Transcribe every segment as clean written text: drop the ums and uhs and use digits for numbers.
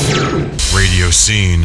RadioSEEN.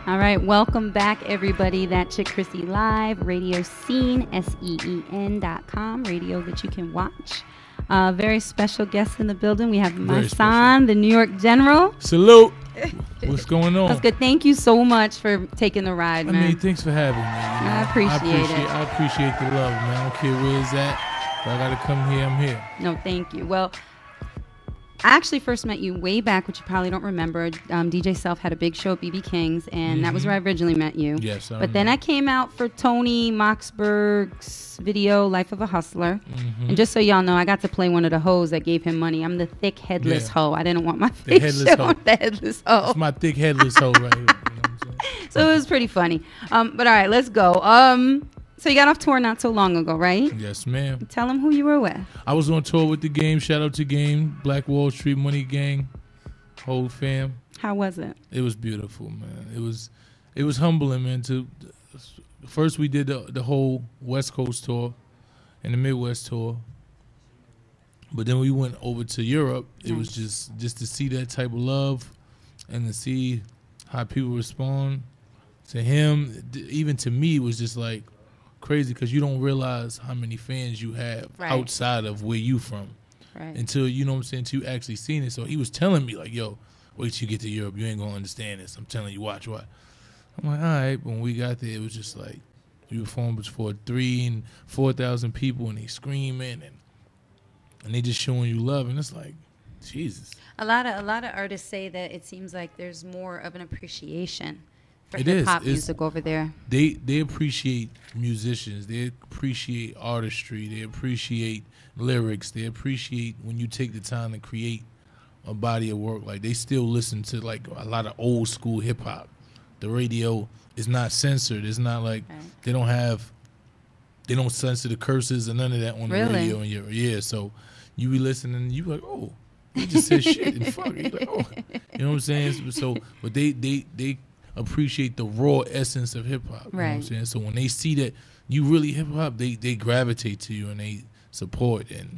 All right, welcome back, everybody. That Chick Crissy Live, RadioSEEN, SEEN.com, radio that you can watch. Very special guest in the building. We have Mysonne, the New York General. Salute. What's going on? That's good. Thank you so much for taking the ride, man. I mean, thanks for having me. I appreciate it. I appreciate the love, man. I don't care where it's at. If I got to come here, I'm here. No, thank you. Well, I actually first met you way back, which you probably don't remember. DJ Self had a big show at BB King's, and that was where I originally met you. Yes, but then I came out for Tony Moxberg's video, Life of a Hustler. And just so y'all know, I got to play one of the hoes that gave him money. I'm the thick, headless hoe. I didn't want my face shown. The headless hoe. It's my thick, headless hoe right here. You know what I'm saying? So it was pretty funny. But all right, let's go. So you got off tour not so long ago, right? Yes, ma'am. Tell them who you were with. I was on tour with the Game. Shout out to Game, Black Wall Street, Money Gang, whole fam. How was it? It was beautiful, man. It was humbling, man. First we did the whole West Coast tour and the Midwest tour, but then we went over to Europe. It was just to see that type of love and to see how people respond to him. Even to me, it was just like crazy because you don't realize how many fans you have outside of where you from until, you know what I'm saying, until you actually seen it. So he was telling me like, yo, wait till you get to Europe, you ain't gonna understand this. I'm telling you, watch. I'm like, all right. When we got there, it was just like we performed before 3,000 and 4,000 people, and they screaming and they just showing you love, and it's like, Jesus. A lot of artists say that it seems like there's more of an appreciation for hip-hop music over there. They appreciate musicians. They appreciate artistry. They appreciate lyrics. They appreciate when you take the time to create a body of work. Like, they still listen to, like, a lot of old school hip-hop. The radio is not censored. It's not like they don't censor the curses and none of that on the radio. And so you be listening and you be like, oh, he just said shit and fuck. You're like, oh. You know what I'm saying? So, but they appreciate the raw essence of hip hop. You know what I'm saying? So when they see that you really hip hop, they gravitate to you and they support, and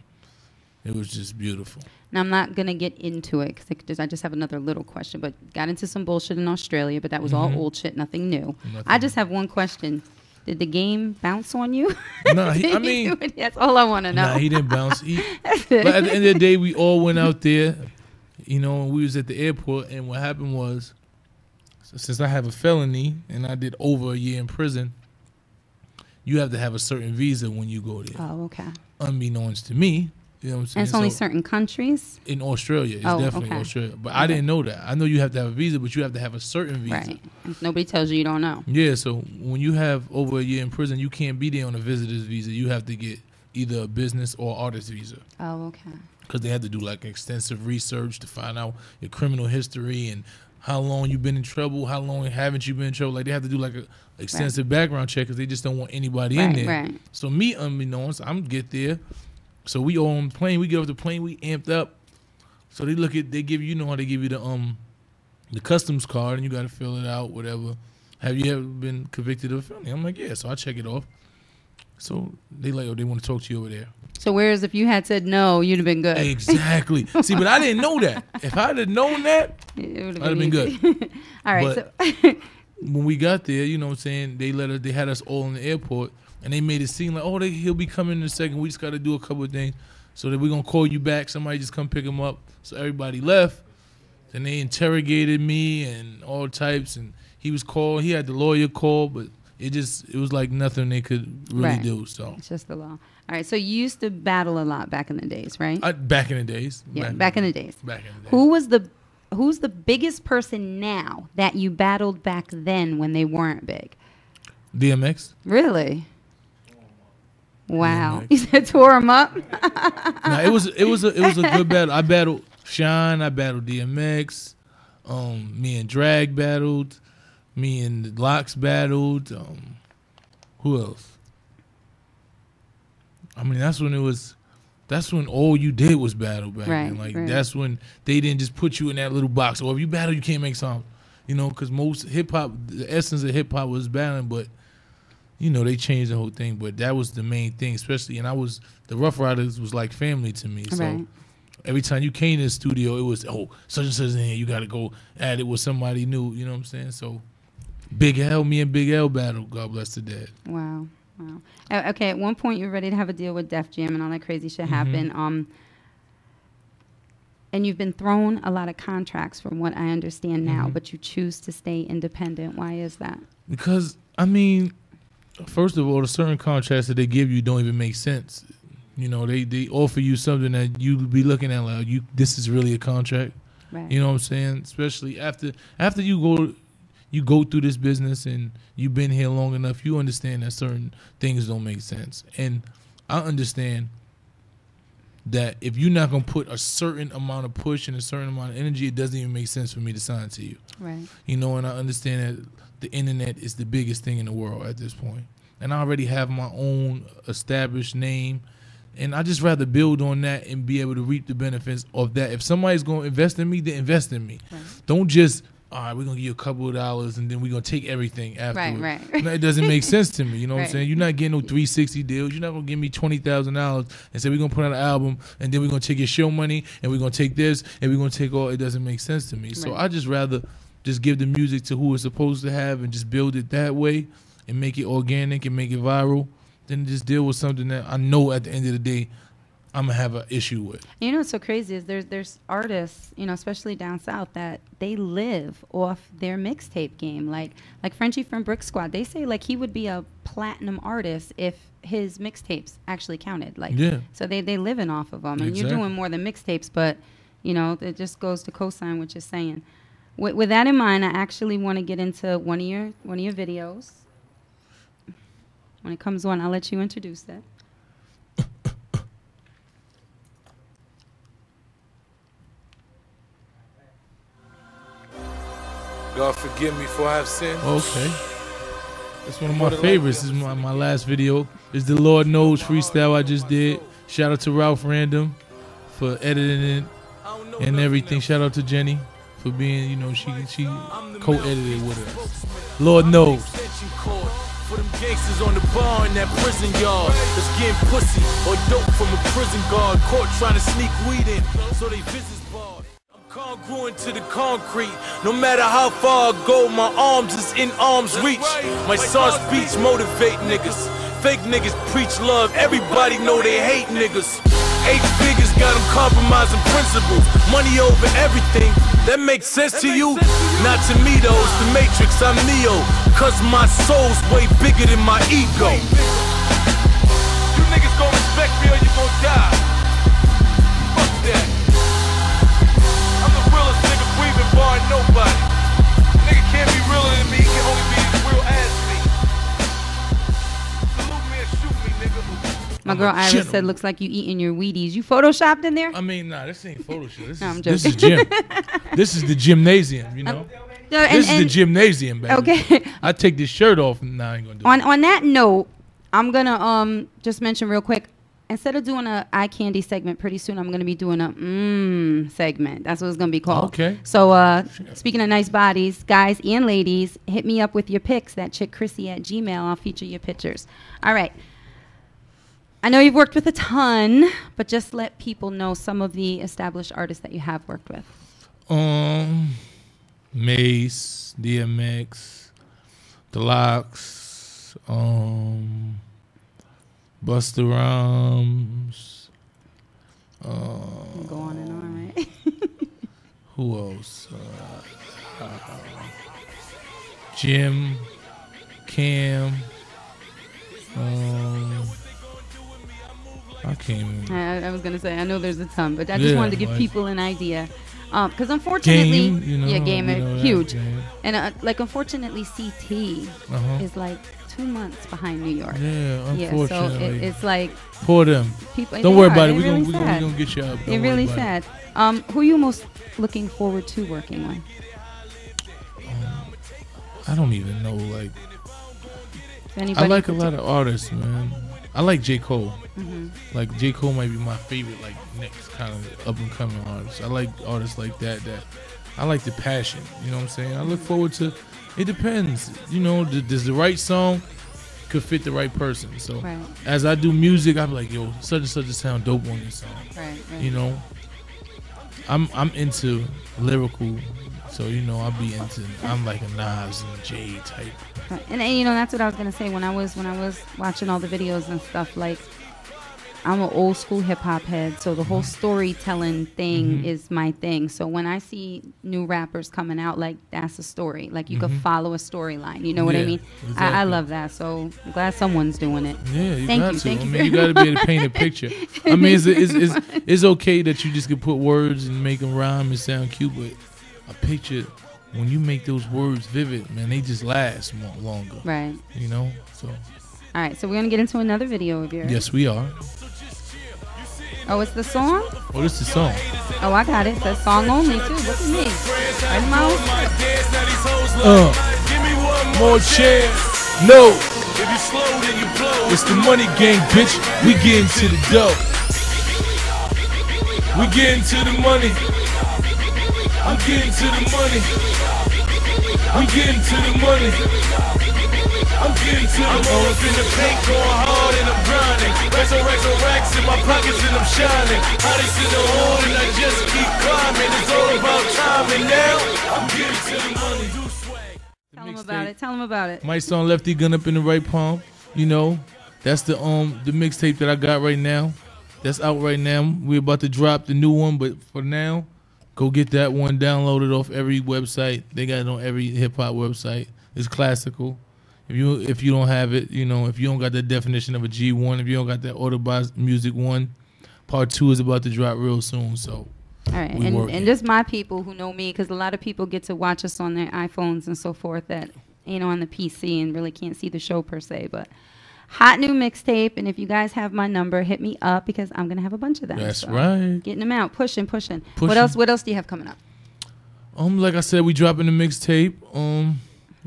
it was just beautiful. Now I'm not gonna get into it because I just have another little question. But got into some bullshit in Australia, but that was all old shit, nothing new. I just have one question. Did the game bounce on you? No, I mean, that's all I want to know. Nah, he didn't bounce. But at the end of the day, we all went out there, you know, and we was at the airport, and what happened was, since I have a felony and I did over a year in prison, you have to have a certain visa when you go there. Oh, okay. Unbeknownst to me, you know what I'm saying? And it's only certain countries? In Australia. It's definitely Australia. But I didn't know that. I know you have to have a visa, but you have to have a certain visa. Right. If nobody tells you, you don't know. Yeah, so when you have over a year in prison, you can't be there on a visitor's visa. You have to get either a business or artist visa. Oh, okay. Because they have to do like extensive research to find out your criminal history and how long you've been in trouble, how long haven't you been in trouble. Like, they have to do like a extensive background check because they just don't want anybody in there. Right. So me, unbeknownst, I'm get there. So we all on the plane. We get off the plane. We amped up. So they give you, you know how they give you the customs card and you got to fill it out, whatever. Have you ever been convicted of a felony? I'm like, yeah. So I check it off. So they like, oh, they want to talk to you over there. So whereas if you had said no, you'd have been good. Exactly. See, but I didn't know that. If I'd have known that, I'd have been good. All right. But when we got there, you know what I'm saying, they had us all in the airport, and they made it seem like, oh, he'll be coming in a second. We just got to do a couple of things. So that we're going to call you back. Somebody just come pick him up. So everybody left. Then they interrogated me and all types, and he was called. He had the lawyer call, but it was like nothing they could really do. So it's just the law. All right. So you used to battle a lot back in the days, right? Back in the days. Yeah, back in the days. Who's the biggest person now that you battled back then when they weren't big? DMX. Really? Wow. DMX. You said tore him up? No, it was a good battle. I battled Shine. I battled DMX. Me and Drag battled. Me and Locks battled. Who else? I mean, that's when all you did was battle back then. Like, that's when they didn't just put you in that little box. Or if you battle, you can't make songs. You know, because most hip hop, the essence of hip hop was battling, but you know they changed the whole thing. But that was the main thing, especially. And the Rough Riders was like family to me. So Right. every time you came to the studio, it was such and such in here. You got to go at it with somebody new. You know what I'm saying? So Big L, me and Big L battle. God bless the dead. Wow. Okay, at one point you're ready to have a deal with Def Jam and all that crazy shit happen. And you've been thrown a lot of contracts from what I understand now, but you choose to stay independent. Why is that? Because, I mean, first of all, the certain contracts that they give you don't even make sense. You know, they offer you something that you be looking at like, this is really a contract. Right. You know what I'm saying? Especially after you go through this business and you've been here long enough, you understand that certain things don't make sense. And I understand that if you're not going to put a certain amount of push and a certain amount of energy, it doesn't even make sense for me to sign to you. Right. You know, and I understand that the internet is the biggest thing in the world at this point. And I already have my own established name. And I just rather build on that and be able to reap the benefits of that. If somebody's going to invest in me, then invest in me. Right. Don't just, all right, we're going to give you a couple of dollars and then we're going to take everything afterwards. Right. No, it doesn't make sense to me. You know what I'm Right. saying? You're not getting no 360 deals. You're not going to give me $20,000 and say we're going to put out an album and then we're going to take your show money and we're going to take this and we're going to take all. It doesn't make sense to me. So Right. I just rather just give the music to who it's supposed to have and just build it that way and make it organic and make it viral than just deal with something that I know at the end of the day I'm going to have an issue with. You know what's so crazy is there's artists, you know, especially down south, that they live off their mixtape game. Like Frenchie from Brick Squad, they say like he would be a platinum artist if his mixtapes actually counted. Like, Yeah. So they living off of them. And Exactly. you're doing more than mixtapes, but, you know, it just goes to co-sign what you're saying. With that in mind, I actually want to get into one of your videos. When it comes on, I'll let you introduce it. God forgive me for I have sinned. Okay. That's one of my favorites. This is my last video. It's the Lord Knows freestyle I just did. Shout out to Ralph Random for editing it and everything. Shout out to Jenny for being, you know, she co-edited with us. Lord Knows. For them gangsters on the bar in that prison yard that's getting pussy or dope from a prison guard caught trying to sneak weed in so they visits barred. I'm congruent to the concrete. No matter how far I go, my arms is in arm's reach. My son's speech motivate niggas. Fake niggas preach love. Everybody know they hate niggas. 8 figures got them compromising principles. Money over everything. That makes sense to you? Not to me though, it's the Matrix, I'm Neo. Cause my soul's way bigger than my ego. You niggas gon' respect me or you gon' die. Fuck that. I'm the realest nigga breathing, barring nobody. Nigga can't be realer than me, he can only be as real as me. Salute me and shoot me, nigga. My girl Iris said, looks like you eating your Wheaties. You photoshopped in there? I mean, nah, this ain't Photoshop. No, I'm This joking. is gym. This is the gymnasium, you know? This is the gymnasium, baby. Okay. I take this shirt off and now I ain't gonna do it. On that note, I'm going to just mention real quick, instead of doing a eye candy segment, pretty soon I'm going to be doing a segment. That's what it's going to be called. Okay. So speaking of nice bodies, guys and ladies, hit me up with your pics, That Chick Crissy at Gmail. I'll feature your pictures. All right. I know you've worked with a ton, but just let people know some of the established artists that you have worked with. Mace, DMX, The Locks, Busta Rhymes. Go on and on, right? Who else? Jim, Cam. I can't even. I was going to say, I know there's a ton, but I just wanted to give people an idea. Because unfortunately, Game, you know, Game you know is huge. Game. And unfortunately, CT is like 2 months behind New York. Yeah, unfortunately. Yeah, so it's like poor them. People. Don't worry about it. We're really gonna get you up. They're really sad. Who are you most looking forward to working with? I don't even know. Like, Anybody I like a lot of artists, man. I like J. Cole. Mm-hmm. Like, J. Cole might be my favorite, like, next kind of up and coming artist. I like artists like that I like the passion. You know what I'm saying? I look forward to. It depends. You know, does the right song could fit the right person. So as I do music, I'm like, yo, such and such a sound dope on this song. Right. You know, I'm into lyrical, so you know I'm like a Nas and Jay type. And you know, that's what I was gonna say when I was watching all the videos and stuff. Like, I'm an old school hip hop head, so the whole storytelling thing is my thing. So when I see new rappers coming out, like, that's a story. Like, you could follow a storyline. You know what I mean? Exactly. I love that. So I'm glad someone's doing it. Yeah, you Thank got you. to. Thank I you mean, you got to be able to paint a picture. I mean, it's okay that you just can put words and make them rhyme and sound cute, but a picture, when you make those words vivid, man, they just last more longer. Right. You know? So. All right, so we're going to get into another video of yours. Yes, we are. Oh, it's the song? Oh, this is the song. Oh, I got it. It says song only, too. Look at me. Right, Mo? Give me one more chance. No. If you slow, then you blow. It's the money gang, bitch. We getting to the dough. We getting to the money. I'm getting to the money. We getting to the money. I'm getting to the money. I'm all up in the paint, going hard and I'm grinding. Racks in my pockets and I'm shining. Hottest in the hood and I just keep climbing. It's all about timing now. I'm getting to the money. Tell them about it. Tell them about it. Mysonne Lefty Gun Up in the Right Palm. You know, that's the mixtape that I got right now. That's out right now. We're about to drop the new one, but for now, go get that one. Download it off every website. They got it on every hip hop website. It's classical. If you don't have it, you know, if you don't got the definition of a G1, if you don't got that Autobot Music 1, Part 2 is about to drop real soon. So, all right, and just my people who know me, because a lot of people get to watch us on their iPhones and so forth that ain't on the PC and really can't see the show per se. But hot new mixtape, and if you guys have my number, hit me up because I'm gonna have a bunch of them. That's right. Getting them out, pushing. What else do you have coming up? Like I said, we dropping the mixtape.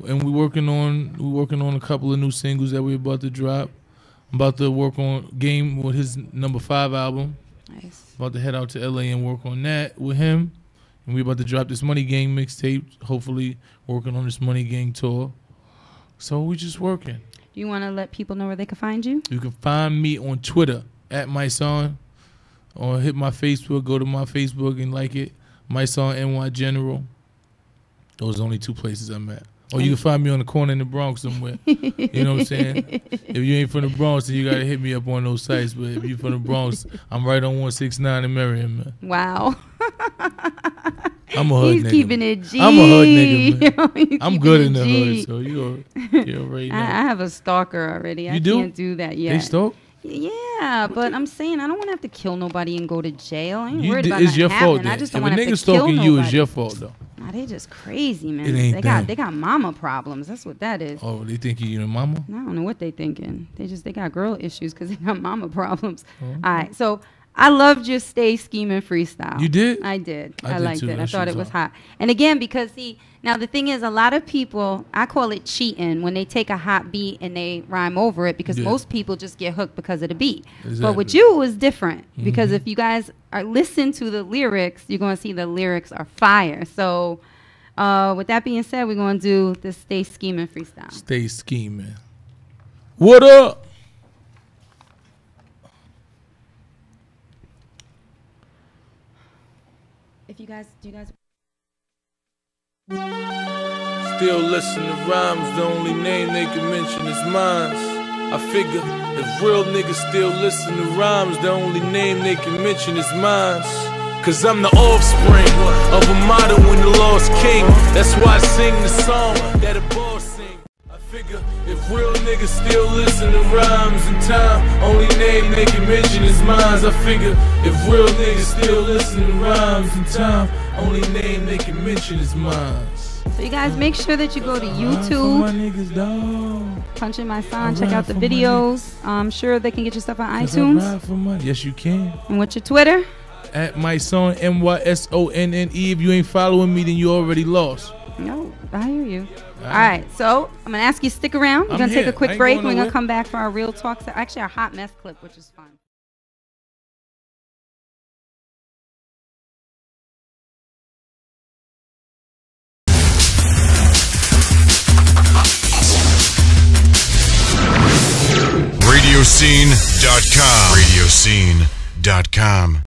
And we're working on a couple of new singles that we're about to drop. I'm about to work on Game with his number 5 album. Nice. About to head out to LA and work on that with him. And we're about to drop this Money Gang mixtape. Hopefully working on this Money Gang tour. So we're just working. Do you want to let people know where they can find you? You can find me on Twitter at Mysonne. Or hit my Facebook, go to my Facebook and like it. Mysonne NY General. Those are the only 2 places I'm at. Or you can find me on the corner in the Bronx somewhere. You know what I'm saying? If you ain't from the Bronx, then you got to hit me up on those sites. But if you from the Bronx, I'm right on 169 in Merriam, man. Wow. I'm a hood nigga. He's keeping it G. I'm a hood nigga, man. I'm good in the G. hood, so you already know. I have a stalker already. I can't do that yet. They stalk? Yeah, but I'm saying I don't want to have to kill nobody and go to jail. I ain't worried about it's that your happening. fault. I just don't if want a to have nigga to kill stalking nobody. you, it's your fault though. Nah, they just crazy, man. It ain't they got mama problems. That's what that is. Oh, they think you a mama? I don't know what they thinking. They got girl issues because they got mama problems. Oh. All right, so I loved your Stay Scheming freestyle. You did? I did. I I did liked too. it. That I thought shit it was was hot. And again, because now the thing is, a lot of people, I call it cheating when they take a hot beat and they rhyme over it because most people just get hooked because of the beat. Exactly. But with you, it was different because if you guys listen to the lyrics, you're going to see the lyrics are fire. So with that being said, we're going to do the Stay Scheming freestyle. Stay Scheming. What up? Do you guys? Still listen to rhymes, the only name they can mention is mine. I figure if real niggas still listen to rhymes, the only name they can mention is mine. Cause I'm the offspring of a model and the lost king. That's why I sing the song that a boss sing. I figure if real niggas still listen to rhymes in time, only name they can mention is mine. I figure if real niggas still listen to rhymes in time, only name they can mention is mine. So you guys make sure that you go to YouTube, punch in Mysonne, check out the videos. I'm sure they can get your stuff on iTunes. Yes, you can. And what's your Twitter? At Mysonne, MYSONNE. If you ain't following me, then you already lost. No, I hear you. All right, so I'm going to ask you to stick around. We're going to take a quick break. We're going to come back for our real talk. Actually, our hot mess clip, which is fun. RadioSEEN.com. RadioSEEN.com.